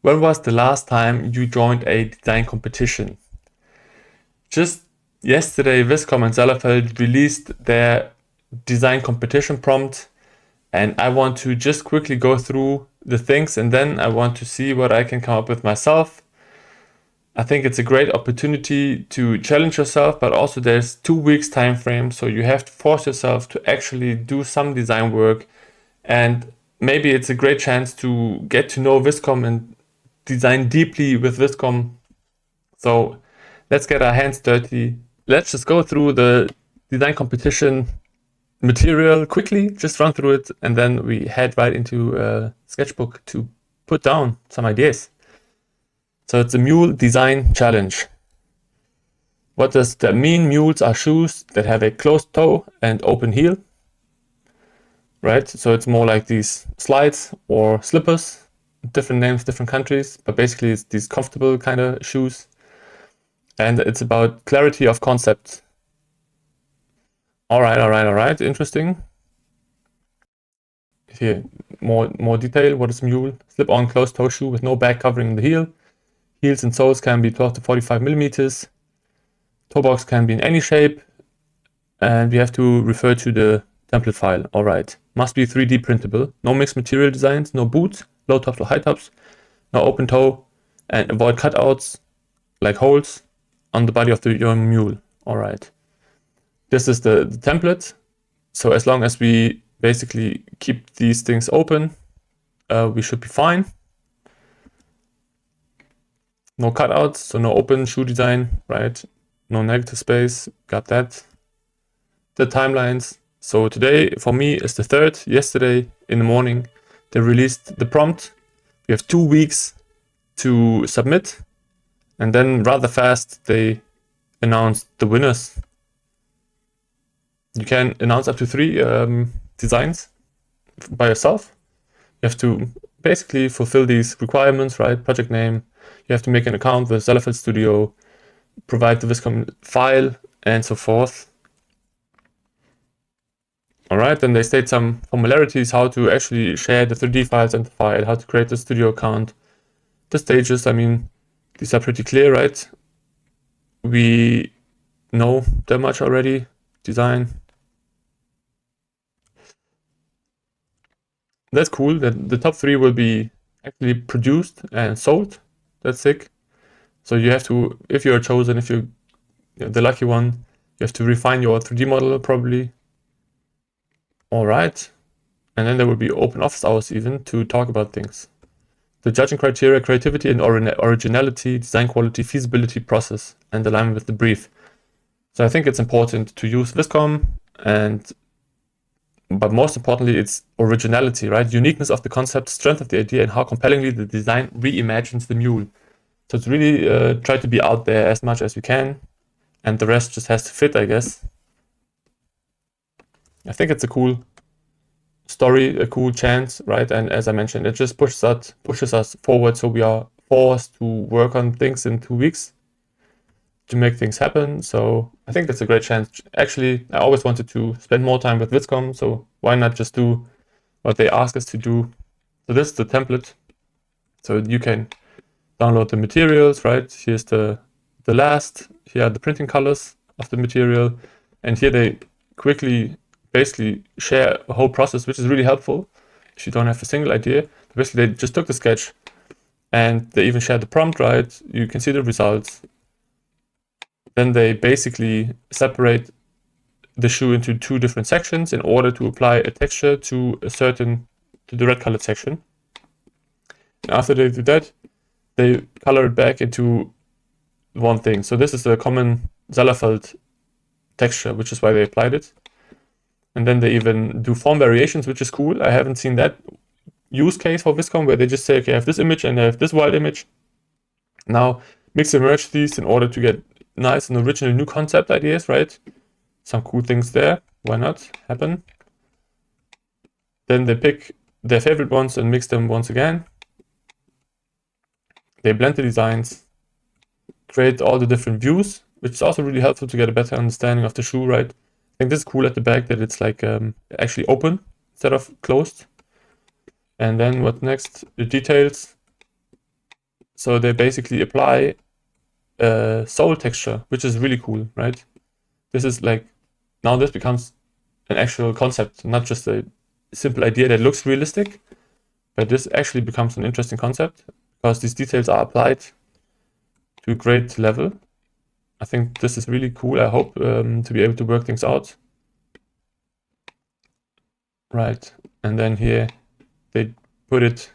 When was the last time you joined a design competition? Just yesterday, Vizcom and Zellerfeld released their design competition prompt, and I want to just quickly go through the things, and then I want to see what I can come up with myself. I think it's a great opportunity to challenge yourself, but also there's 2 weeks time frame, so you have to force yourself to actually do some design work, and maybe it's a great chance to get to know Vizcom and design deeply with Vizcom. So let's get our hands dirty. Let's just go through the design competition material quickly, just run through it, and then we head right into a sketchbook to put down some ideas. So it's a mule design challenge. What does that mean? Mules are shoes that have a closed toe and open heel, right? So it's more like these slides or slippers, different names, different countries, but basically it's these comfortable kind of shoes. And it's about clarity of concept. All right. Interesting. Here, more detail. What is mule? Slip-on closed-toe shoe with no bag covering the heel. Heels and soles can be 12 to 45 millimeters. Toe box can be in any shape. And we have to refer to the template file. All right. Must be 3D printable. No mixed material designs. No boots. Low tops or high tops. No open toe. And avoid cutouts like holes on the body of your mule. All right. This is the template. So as long as we basically keep these things open, we should be fine. No cutouts, so no open shoe design, right? No negative space, got that. The timelines. So today for me is the 3rd. Yesterday in the morning, they released the prompt. We have 2 weeks to submit. And then rather fast, they announced the winners. You can announce up to 3 designs by yourself. You have to basically fulfill these requirements, right? Project name. You have to make an account with Zellerfeld Studio, provide the Vizcom file, and so forth. All right, then they state some formalities, how to actually share the 3D files and the file, how to create the studio account. The stages, I mean, these are pretty clear, right? We know that much already. Design. That's cool. That the top 3 will be actually produced and sold. That's sick. So you have to, if you're chosen, if you're the lucky one, you have to refine your 3D model probably. All right. And then there will be open office hours even to talk about things. The judging criteria: creativity and originality, design quality, feasibility process, and alignment with the brief. So I think it's important to use Vizcom, but most importantly, it's originality, right? Uniqueness of the concept, strength of the idea, and how compellingly the design reimagines the mule. So it's really try to be out there as much as we can, and the rest just has to fit, I guess. I think it's a cool story, a cool chance, right? And as I mentioned, it just pushes us forward, so we are forced to work on things in 2 weeks to make things happen. So I think that's a great chance. Actually, I always wanted to spend more time with Vizcom, so why not just do what they ask us to do? So this is the template. So you can download the materials, right? Here's the last. Here are the printing colors of the material. And here they quickly basically share a whole process, which is really helpful if you don't have a single idea. Basically, they just took the sketch and they even shared the prompt, right? You can see the results. Then they basically separate the shoe into 2 different sections in order to apply a texture to the red colored section. And after they do that, they color it back into one thing. So this is a common Zellerfeld texture, which is why they applied it. And then they even do form variations, which is cool. I haven't seen that use case for Vizcom where they just say, okay, I have this image and I have this wild image. Now mix and merge these in order to get nice and original new concept ideas, right? Some cool things there. Why not? Happen. Then they pick their favorite ones and mix them once again. They blend the designs, create all the different views, which is also really helpful to get a better understanding of the shoe, right? I think this is cool at the back that it's like actually open instead of closed. And then what next? The details. So they basically apply sole texture, which is really cool, right? This is like, now this becomes an actual concept, not just a simple idea that looks realistic, but this actually becomes an interesting concept because these details are applied to a great level. I think this is really cool. I hope to be able to work things out. Right, and then here they put it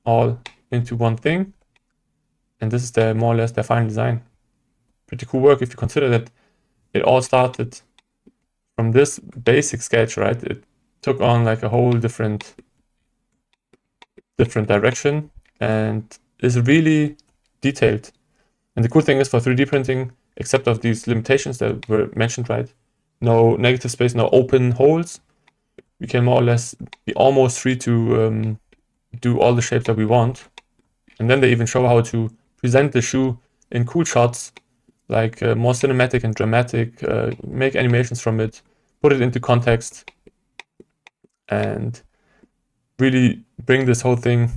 all into one thing, and this is more or less their final design. Pretty cool work if you consider that it all started from this basic sketch, right? It took on like a whole different direction and is really detailed. And the cool thing is for 3D printing, except of these limitations that were mentioned, right? No negative space, no open holes. We can more or less be almost free to do all the shapes that we want. And then they even show how to present the shoe in cool shots, like more cinematic and dramatic, make animations from it, put it into context, and really bring this whole thing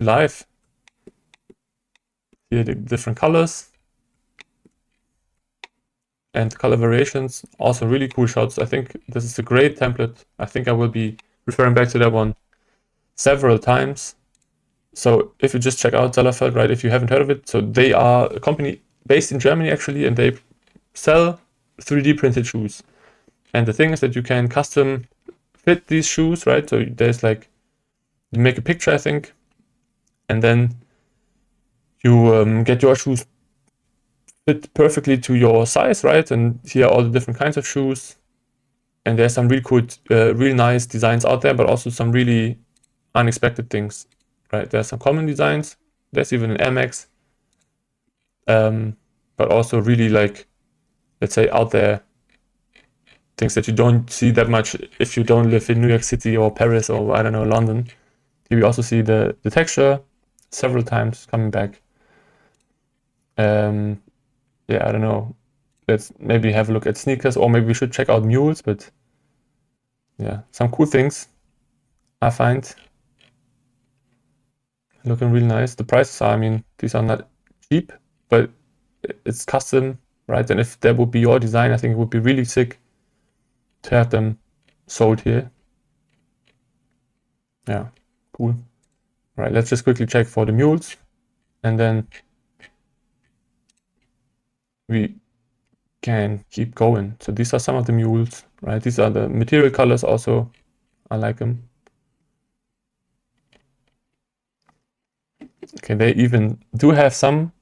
to life. Here the different colors and color variations, also really cool shots. I think this is a great template. I think I will be referring back to that one several times. So if you just check out Zellerfeld, right, if you haven't heard of it, so they are a company based in Germany actually, and they sell 3D printed shoes. And the thing is that you can custom fit these shoes, right? So there's like, you make a picture, I think, and then you get your shoes fit perfectly to your size, right? And here are all the different kinds of shoes. And there's some really cool, really nice designs out there, but also some really unexpected things, right? There's some common designs. There's even an Air Max, but also really like, let's say, out there things that you don't see that much if you don't live in New York City or Paris or, I don't know, London. Here we also see the texture several times coming back. Yeah, I don't know. Let's maybe have a look at sneakers, or maybe we should check out mules, but yeah, some cool things I find looking really nice. The prices are, I mean, these are not cheap, but it's custom, right? And if that would be your design, I think it would be really sick to have them sold here. Yeah, cool. Right, let's just quickly check for the mules, and then we can keep going. So these are some of the mules, right? These are the material colors also. I like them. Okay, they even do have some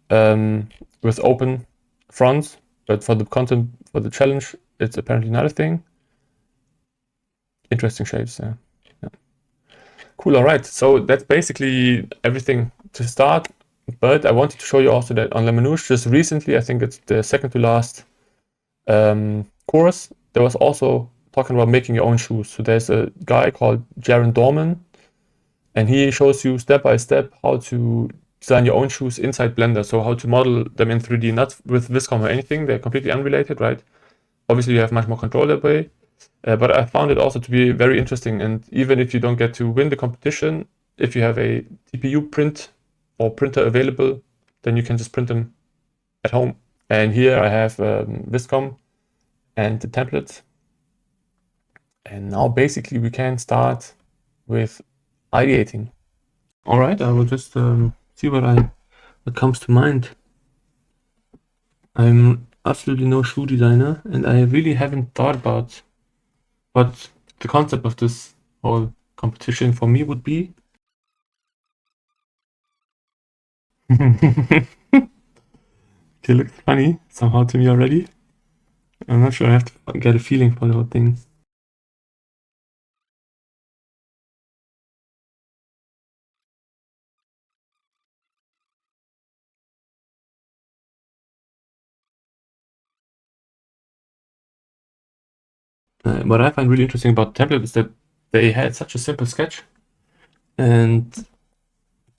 with open fronts, but for the content, for the challenge, it's apparently not a thing. Interesting shapes, yeah. Cool, all right. So that's basically everything to start. But I wanted to show you also that on Lemanoosh, just recently, I think it's the second to last course, there was also talking about making your own shoes. So there's a guy called Jaron Dorman, and he shows you step by step how to design your own shoes inside Blender. So how to model them in 3D, not with Vizcom or anything. They're completely unrelated, right? Obviously, you have much more control that way. But I found it also to be very interesting. And even if you don't get to win the competition, if you have a TPU print or printer available, then you can just print them at home. And here I have Vizcom and the templates. And now basically we can start with ideating. All right, I will just see what comes to mind. I'm absolutely no shoe designer, and I really haven't thought about what the concept of this whole competition for me would be. Okay, looks funny somehow to me already. I'm not sure, I have to get a feeling for the whole thing. What I find really interesting about the template is that they had such a simple sketch, and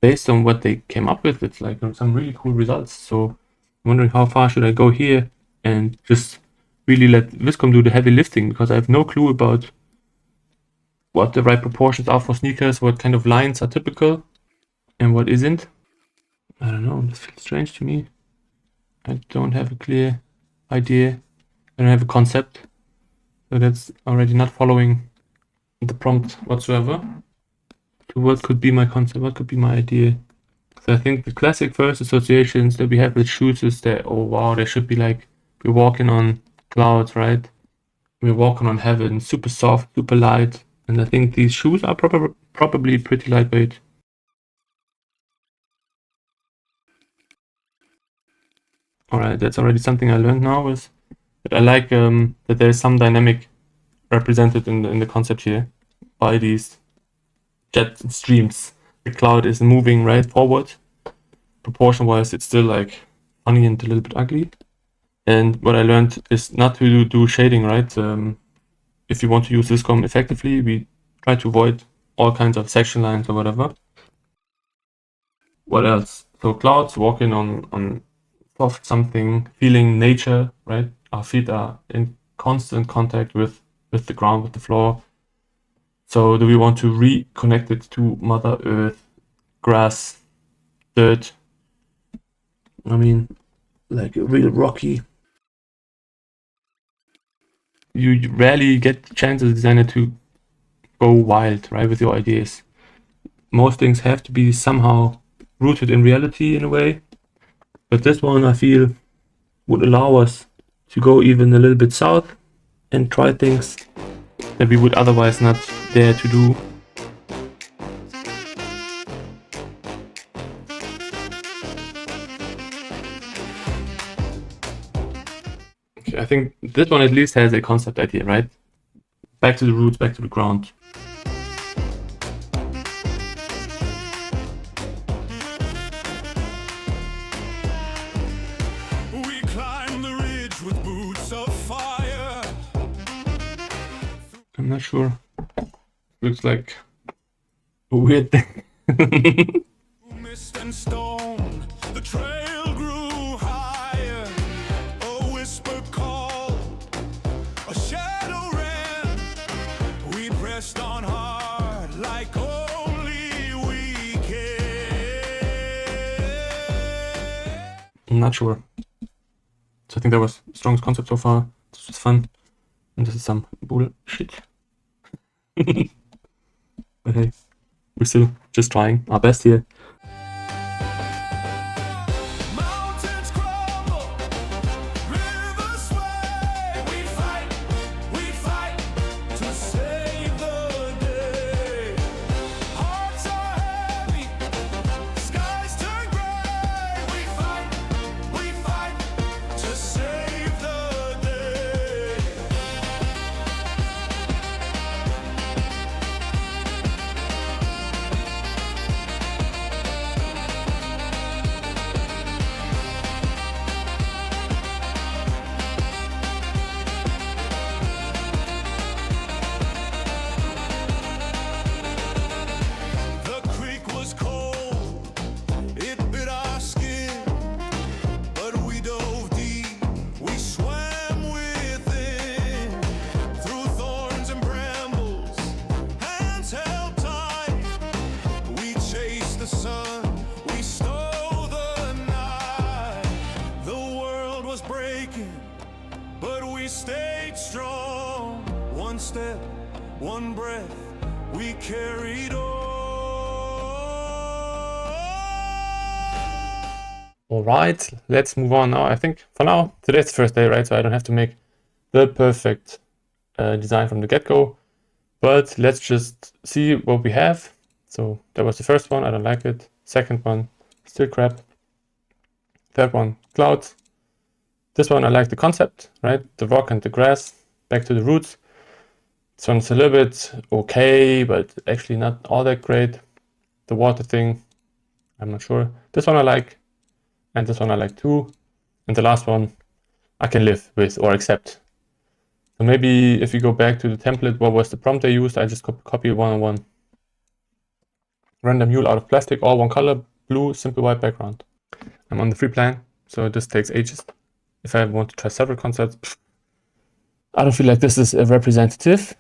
based on what they came up with, it's like some really cool results. So I'm wondering how far should I go here and just really let Vizcom do the heavy lifting, because I have no clue about what the right proportions are for sneakers, what kind of lines are typical. and what isn't. I don't know, this feels strange to me. I don't have a clear idea. I don't have a concept. So that's already not following the prompt whatsoever. So what could be my concept? What could be my idea? So I think the classic first associations that we have with shoes is that, oh wow, they should be like, we're walking on clouds, right? We're walking on heaven, super soft, super light. And I think these shoes are probably pretty lightweight. Alright, that's already something I learned now, is that I like that there's some dynamic represented in the concept here by these jet streams. The cloud is moving right forward. Proportion wise, it's still like funny and a little bit ugly. And what I learned is not to do shading, right? If you want to use Vizcom effectively, we try to avoid all kinds of section lines or whatever. What else? So clouds, walking on soft something, feeling nature, right? Our feet are in constant contact with the ground, with the floor. So do we want to reconnect it to Mother Earth, grass, dirt? I mean, like a real rocky. You rarely get the chance as a designer to go wild, right, with your ideas. Most things have to be somehow rooted in reality in a way. But this one, I feel, would allow us to go even a little bit south and try things that we would otherwise not dare to do. Okay, I think this one at least has a concept idea, right? Back to the roots, back to the ground. We climb the ridge with boots of fire. I'm not sure. Looks like a weird thing. Mist and stone, the trail grew higher. A whisper called, a shadow ran. We pressed on hard like only we can. I'm not sure. So I think that was the strongest concept so far. This was fun. And this is some bullshit. But hey, we're still just trying our best here. Mountains crumble, rivers sway. We fight to save the day. Hearts are heavy, skies turn gray. We fight to save the day. The creek was cold, it bit our skin, but we dove deep, we swam within. Through thorns and brambles, hands held tight, we chased the sun, we stole the night. The world was breaking, but we stayed strong. One step, one breath, we carried on. Alright, let's move on now. I think for now, today's the first day, right? So I don't have to make the perfect design from the get-go. But let's just see what we have. So that was the first one, I don't like it. Second one, still crap. Third one, clouds. This one I like the concept, right? The rock and the grass, back to the roots. This one's a little bit okay, but actually not all that great. The water thing, I'm not sure. This one I like, and this one I like too. And the last one I can live with or accept. So maybe if we go back to the template, what was the prompt I used? I just copy one-on-one. Render mule out of plastic, all one color, blue, simple white background. I'm on the free plan, so this takes ages. If I want to try several concepts, I don't feel like this is a representative.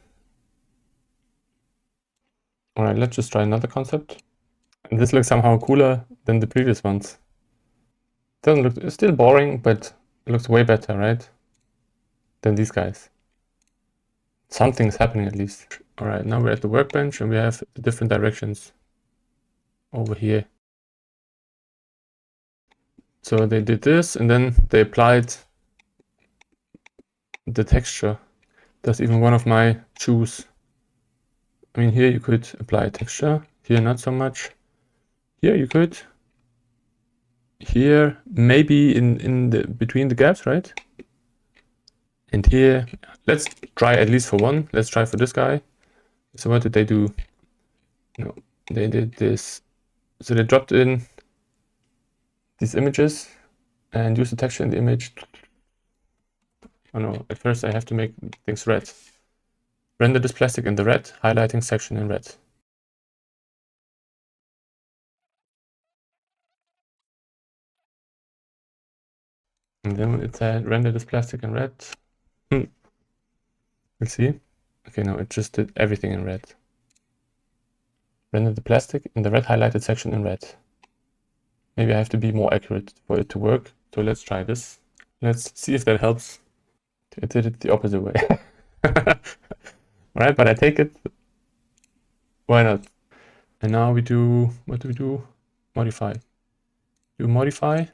All right, let's just try another concept. And this looks somehow cooler than the previous ones. Doesn't look, it's still boring, but it looks way better, right? Than these guys. Something's happening at least. All right, now we're at the workbench and we have the different directions over here. So they did this and then they applied the texture. That's even one of my shoes. I mean, here you could apply texture, here not so much. Here you could. Here, maybe in the between the gaps, right? And here, let's try at least for one. Let's try for this guy. So what did they do? No, they did this. So they dropped in these images and used the texture in the image. Oh no, at first I have to make things red. Render this plastic in the red, highlighting section in red. And then it said render this plastic in red. We'll see. Okay, no, it just did everything in red. Render the plastic in the red highlighted section in red. Maybe I have to be more accurate for it to work. So let's try this. Let's see if that helps. It did it the opposite way. Alright, but I take it. Why not? And now we do, what do we do? Modify. Do modify.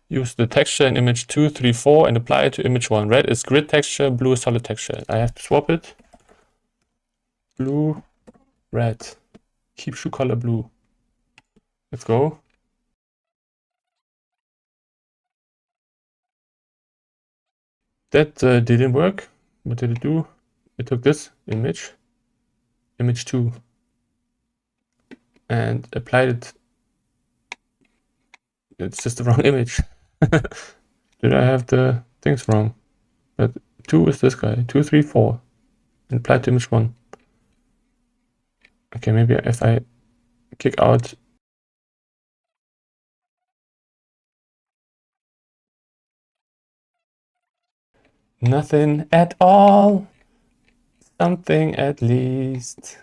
Use the texture in image 2, 3, 4 and apply it to image 1. Red is grid texture, blue is solid texture. I have to swap it. Blue, red. Keep shoe color blue. Let's go. That didn't work. What did it do? It took this image, image 2, and applied it. It's just the wrong image. Did I have the things wrong? But 2 is this guy. 2, 3, 4. And applied to image 1. Okay, maybe if I kick out. Nothing at all. Something at least.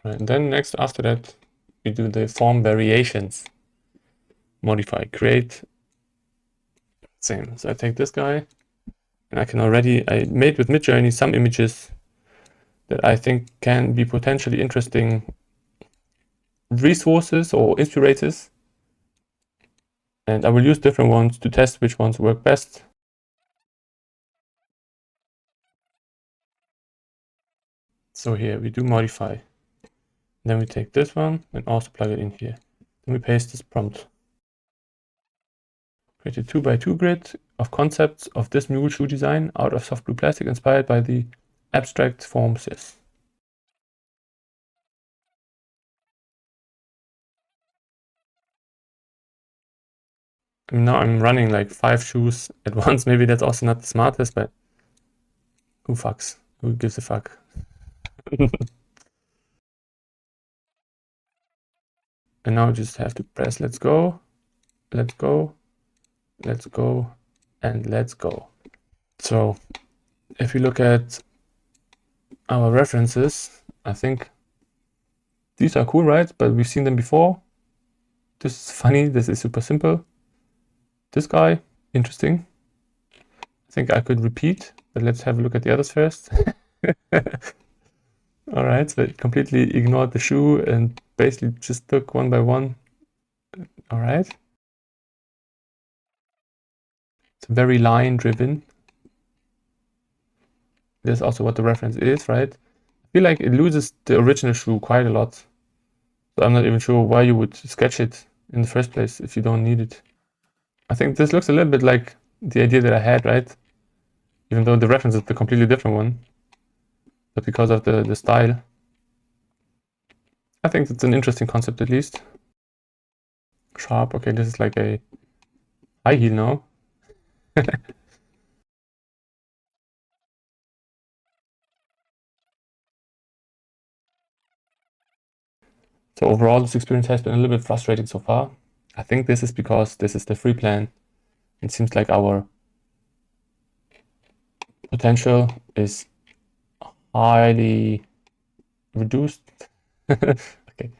Right, and then next after that, we do the form variations. Modify, create. Same. So I take this guy, and I made with Midjourney some images that I think can be potentially interesting resources or inspirators. And I will use different ones to test which ones work best. So here we do modify. Then we take this one and also plug it in here. Then we paste this prompt. Create a 2x2 grid of concepts of this mule shoe design out of soft blue plastic inspired by the abstract form sys. Now I'm running like 5 shoes at once. Maybe that's also not the smartest, but who fucks? Who gives a fuck? And now I just have to press let's go, let's go, let's go, and let's go. So if you look at our references, I think these are cool, right? But we've seen them before. This is funny. This is super simple. This guy, interesting. I think I could repeat, but let's have a look at the others first. All right, so it completely ignored the shoe and basically just took one by one. All right. It's very line driven. That's also what the reference is, right? I feel like it loses the original shoe quite a lot. So I'm not even sure why you would sketch it in the first place if you don't need it. I think this looks a little bit like the idea that I had, right? Even though the reference is the completely different one. But because of the style. I think it's an interesting concept at least. Sharp, okay, this is like a high heel now. So overall, this experience has been a little bit frustrating so far. I think this is because this is the free plan. It seems like our potential is highly reduced. Okay.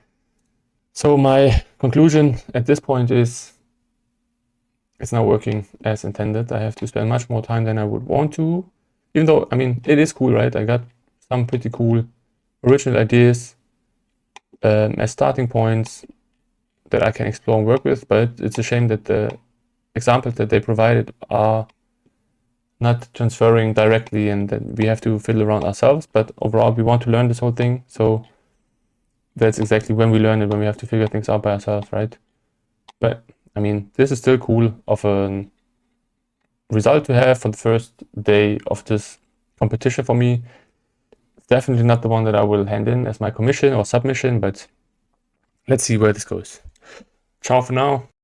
So my conclusion at this point is it's not working as intended. I have to spend much more time than I would want to. Even though, I mean, it is cool, right? I got some pretty cool original ideas as starting points that I can explore and work with, but it's a shame that the examples that they provided are not transferring directly and that we have to fiddle around ourselves. But overall, we want to learn this whole thing. So that's exactly when we learn it, when we have to figure things out by ourselves, right? But I mean, this is still cool of a result to have for the first day of this competition for me. It's definitely not the one that I will hand in as my commission or submission, but let's see where this goes. Ciao for now.